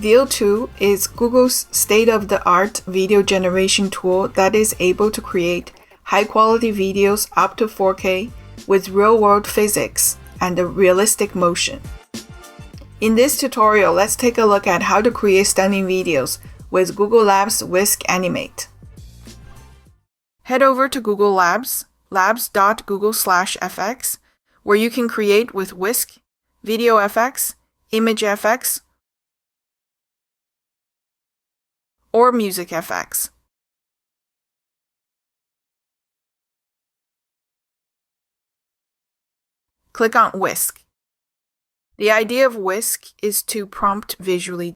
Veo2 is Google's state-of-the-art video generation tool that is able to create high-quality videos up to 4K with real-world physics and a realistic motion. In this tutorial, let's take a look at how to create stunning videos with Google Labs Whisk Animate. Head over to Google Labs, labs.google/fx, where you can create with Whisk, Video FX, Image FX, or Music FX. Click on Whisk. The idea of Whisk is to prompt visually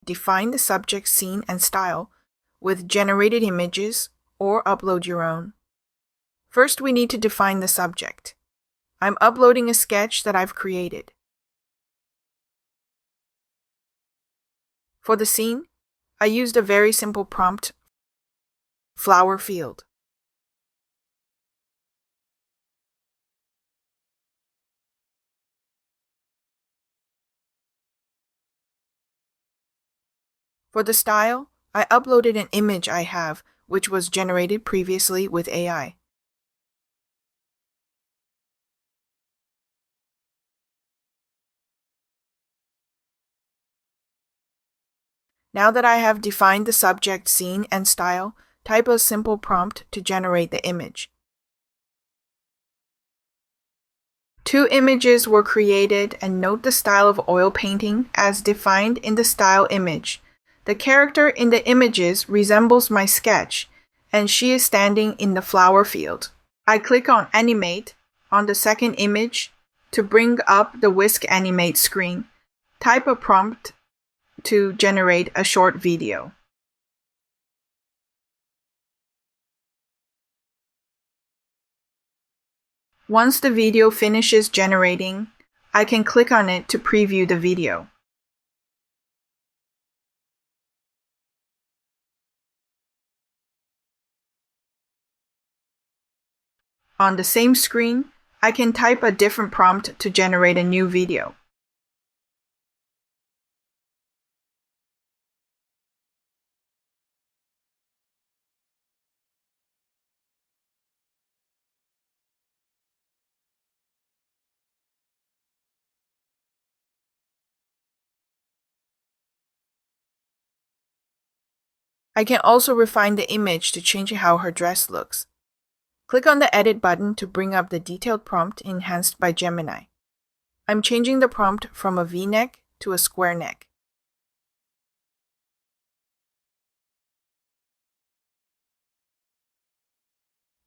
define the subject, scene, and style with generated images or upload your own. First, we need to define the subject. I'm uploading a sketch that I've created. For the scene, I used a very simple prompt, flower field. For the style, I uploaded an image I have, which was generated previously with AI. Now that I have defined the subject, scene, and style, type a simple prompt to generate the image. 2 images were created, and note the style of oil painting as defined in the style image. The character in the images resembles my sketch, and she is standing in the flower field. I click on Animate on the second image to bring up the Whisk Animate screen. Type a prompt to generate a short video. Once the video finishes generating, I can click on it to preview the video. On the same screen, I can type a different prompt to generate a new video. I can also refine the image to change how her dress looks. Click on the Edit button to bring up the detailed prompt enhanced by Gemini. I'm changing the prompt from a V-neck to a square neck.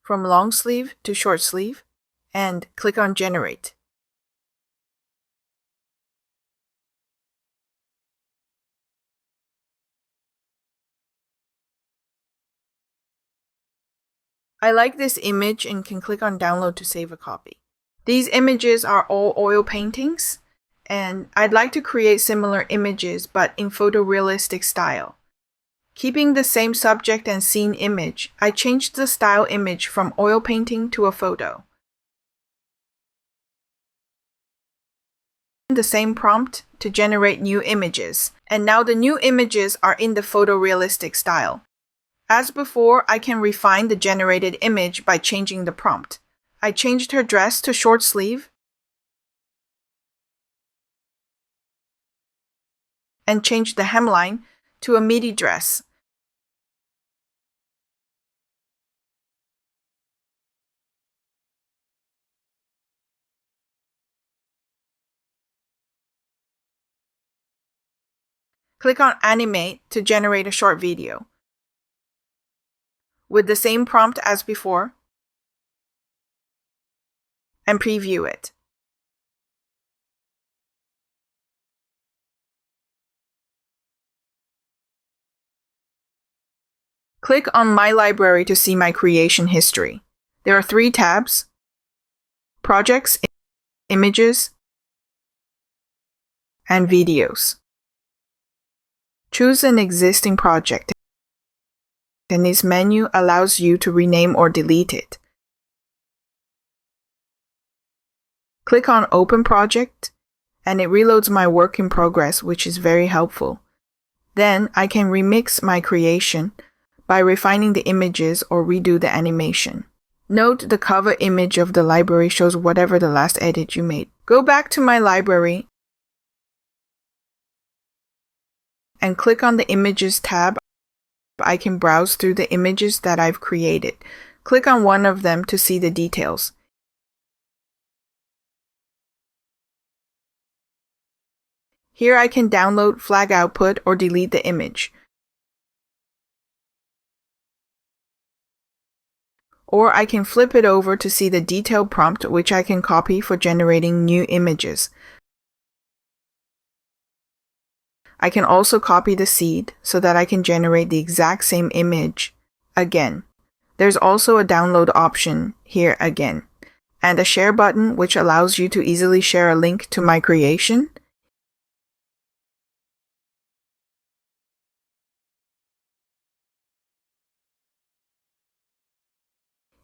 From long sleeve to short sleeve, and click on Generate. I like this image and can click on Download to save a copy. These images are all oil paintings, and I'd like to create similar images but in photorealistic style. Keeping the same subject and scene image, I changed the style image from oil painting to a photo. The same prompt to generate new images, and now the new images are in the photorealistic style. As before, I can refine the generated image by changing the prompt. I changed her dress to short sleeve and changed the hemline to a midi dress. Click on Animate to generate a short video. With the same prompt as before, and preview it. Click on My Library to see my creation history. There are 3 tabs: Projects, Images, and Videos. Choose an existing project, and this menu allows you to rename or delete it. Click on Open Project and it reloads my work in progress, which is very helpful. Then I can remix my creation by refining the images or redo the animation. Note the cover image of the library shows whatever the last edit you made. Go back to my library and click on the Images tab. I can browse through the images that I've created. Click on one of them to see the details. Here I can download, flag output, or delete the image. Or I can flip it over to see the detailed prompt, which I can copy for generating new images. I can also copy the seed so that I can generate the exact same image again. There's also a download option here again, and a share button which allows you to easily share a link to my creation.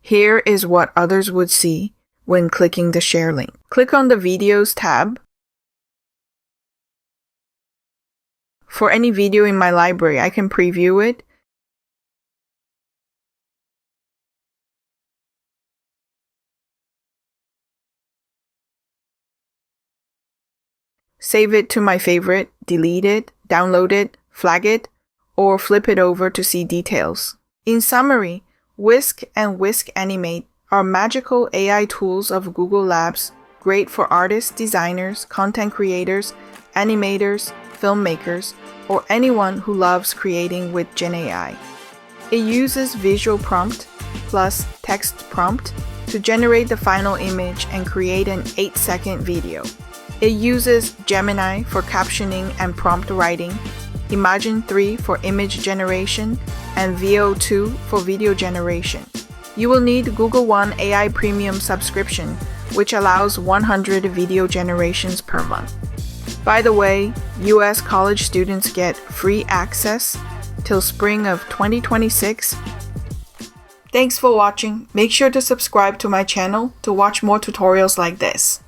Here is what others would see when clicking the share link. Click on the Videos tab. For any video in my library, I can preview it. Save it to my favorite, delete it, download it, flag it, or flip it over to see details. In summary, Whisk and Whisk Animate are magical AI tools of Google Labs, great for artists, designers, content creators, animators, filmmakers, or anyone who loves creating with Gen AI. It uses visual prompt plus text prompt to generate the final image and create an 8-second video. It uses Gemini for captioning and prompt writing, Imagen 3 for image generation, and VO2 for video generation. You will need Google One AI Premium subscription, which allows 100 video generations per month. By the way, US college students get free access till spring of 2026. Thanks for watching. Make sure to subscribe to my channel to watch more tutorials like this.